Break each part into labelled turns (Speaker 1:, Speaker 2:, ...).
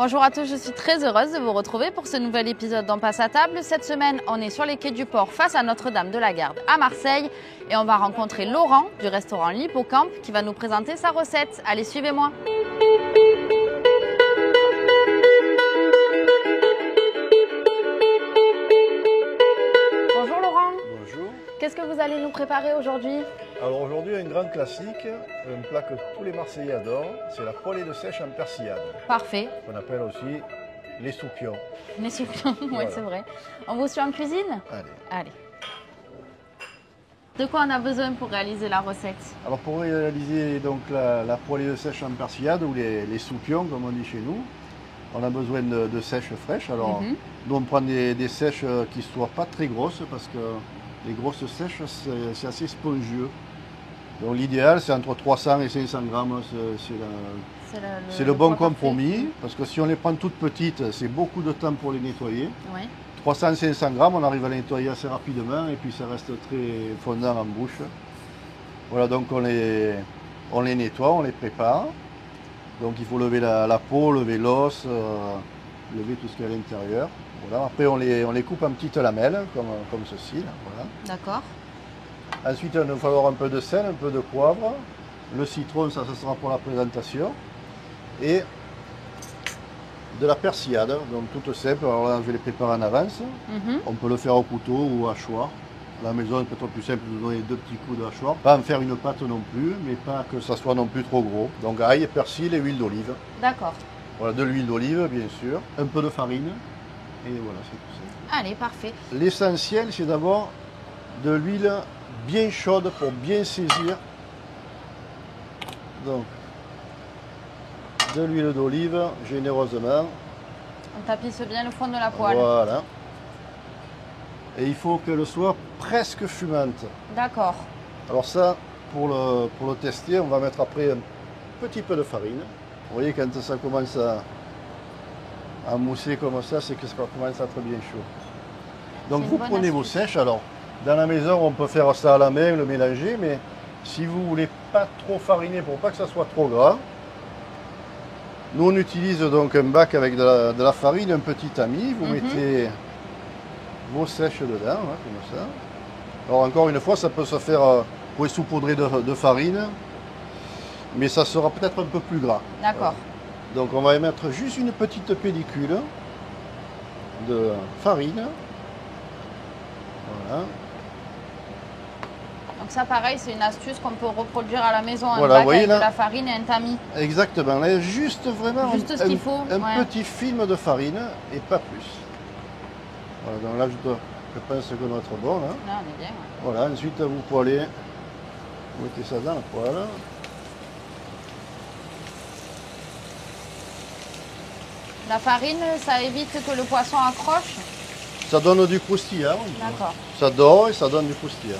Speaker 1: Bonjour à tous, je suis très heureuse de vous retrouver pour ce nouvel épisode d'On passe à table. Cette semaine, on est sur les quais du port face à Notre-Dame de la Garde à Marseille et on va rencontrer Laurent du restaurant l'Hippocampe qui va nous présenter sa recette. Allez, suivez-moi. Bonjour Laurent.
Speaker 2: Bonjour.
Speaker 1: Qu'est-ce que vous allez nous préparer aujourd'hui?
Speaker 2: Alors aujourd'hui, un grand classique, un plat que tous les Marseillais adorent, c'est la poêlée de sèche en persillade.
Speaker 1: Parfait.
Speaker 2: Qu'on appelle aussi les soupions.
Speaker 1: Les soupions, oui,
Speaker 2: Voilà.
Speaker 1: c'est vrai. On vous suit en cuisine?
Speaker 2: Allez.
Speaker 1: Allez. De quoi on a besoin pour réaliser la recette?
Speaker 2: Alors pour réaliser donc la poêlée de sèche en persillade ou les soupions comme on dit chez nous, on a besoin de sèches fraîches. Alors nous on prend des sèches qui ne soient pas très grosses parce que les grosses sèches c'est assez spongieux. Donc l'idéal c'est entre 300 et 500 grammes, c'est le bon compromis parce que si on les prend toutes petites c'est beaucoup de temps pour les nettoyer.
Speaker 1: Oui.
Speaker 2: 300-500 grammes, on arrive à les nettoyer assez rapidement et puis ça reste très fondant en bouche. Voilà, donc on les nettoie, on les prépare. Donc il faut lever la peau, lever l'os, lever tout ce qu'il y a à l'intérieur. Voilà. Après on les coupe en petites lamelles, comme ceci. Là. Voilà.
Speaker 1: D'accord.
Speaker 2: Ensuite il va falloir un peu de sel, un peu de poivre. Le citron, ça sera pour la présentation. Et de la persillade, donc toute simple. Alors là, je vais les préparer en avance. On peut le faire au couteau ou à hachoir. À la maison, c'est peut-être plus simple de donner 2 petits coups de hachoir. Pas en faire une pâte non plus, mais pas que ça soit non plus trop gros. Donc ail, persil et huile d'olive.
Speaker 1: D'accord.
Speaker 2: Voilà, de l'huile d'olive, bien sûr. Un peu de farine. Et voilà, c'est tout ça.
Speaker 1: Allez, parfait.
Speaker 2: L'essentiel, c'est d'abord de l'huile bien chaude pour bien saisir. Donc, de l'huile d'olive, généreusement.
Speaker 1: On tapisse bien le fond de la poêle.
Speaker 2: Voilà. Et il faut qu'elle soit presque fumante.
Speaker 1: D'accord.
Speaker 2: Alors ça, pour le tester, on va mettre après un petit peu de farine. Vous voyez, quand ça commence à mousser comme ça, c'est que ça commence à être bien chaud. Donc vous prenez vos sèches. Alors, dans la maison, on peut faire ça à la main, le mélanger, mais si vous voulez pas trop fariner pour pas que ça soit trop gras, nous on utilise donc un bac avec de la farine, un petit tamis. Vous mettez vos sèches dedans, hein, comme ça. Alors encore une fois, ça peut se faire, vous pouvez saupoudrer de farine, mais ça sera peut-être un peu plus gras.
Speaker 1: D'accord.
Speaker 2: Voilà. Donc on va y mettre juste une petite pellicule de farine. Voilà.
Speaker 1: Donc ça, pareil, c'est une astuce qu'on peut reproduire à la maison.
Speaker 2: Voilà,
Speaker 1: un bac
Speaker 2: vous voyez,
Speaker 1: avec
Speaker 2: là,
Speaker 1: de la farine et un tamis.
Speaker 2: Exactement. Là, juste vraiment
Speaker 1: Juste ce qu'il faut.
Speaker 2: un petit film de farine et pas plus. Voilà, donc là, je pense que doit être bon. Là.
Speaker 1: Là, on est bien. Ouais.
Speaker 2: Voilà, ensuite, vous poêlez. Vous mettez ça dans la poêle.
Speaker 1: La farine, ça évite que le poisson accroche.
Speaker 2: Ça donne du croustillant.
Speaker 1: D'accord.
Speaker 2: Ça dort et ça donne du croustillant.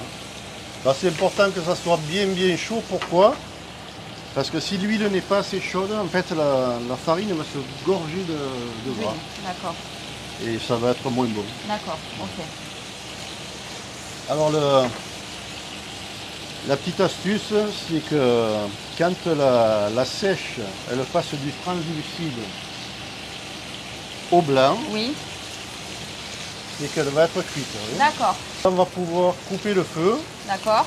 Speaker 2: Là, c'est important que ça soit bien chaud. Pourquoi? Parce que si l'huile n'est pas assez chaude, en fait, la farine va se gorger de gras.
Speaker 1: Oui, d'accord.
Speaker 2: Et ça va être moins bon.
Speaker 1: D'accord, ok.
Speaker 2: Alors, la petite astuce, c'est que quand la sèche, elle passe du translucide au blanc,
Speaker 1: Oui,
Speaker 2: c'est qu'elle va être cuite. Vous voyez.
Speaker 1: d'accord.
Speaker 2: On va pouvoir couper le feu
Speaker 1: D'accord.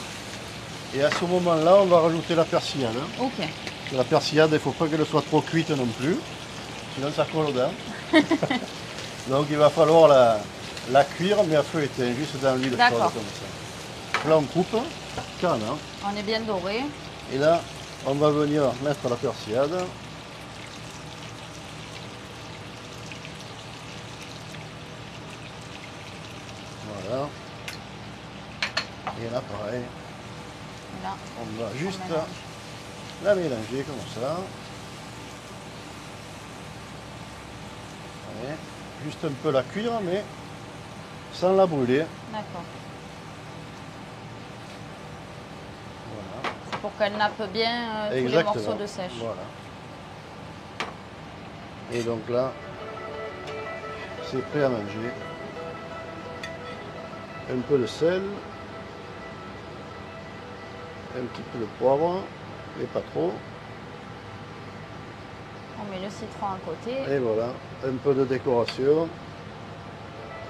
Speaker 2: et à ce moment-là, on va rajouter la persillade.
Speaker 1: Ok.
Speaker 2: Parce que la persillade, il ne faut pas qu'elle soit trop cuite non plus, sinon ça colle aux dents. Donc il va falloir la cuire, mais à feu éteint, juste dans l'huile chaude
Speaker 1: D'accord.
Speaker 2: comme ça. Là, on coupe carrément.
Speaker 1: On est bien doré.
Speaker 2: Et là, on va venir mettre la persillade. Voilà. Et là, pareil,
Speaker 1: Là,
Speaker 2: on va juste
Speaker 1: mélange.
Speaker 2: la mélanger comme ça. Ouais. Juste un peu la cuire, mais sans la brûler.
Speaker 1: D'accord.
Speaker 2: Voilà.
Speaker 1: C'est pour qu'elle nappe bien tous les
Speaker 2: Exactement.
Speaker 1: morceaux de sèche.
Speaker 2: Voilà. Et donc là, c'est prêt à manger. Un peu de sel, un petit peu de poivre, mais pas trop.
Speaker 1: On met le citron à côté.
Speaker 2: Et voilà, un peu de décoration.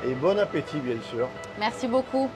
Speaker 2: Et bon appétit, bien sûr.
Speaker 1: Merci beaucoup.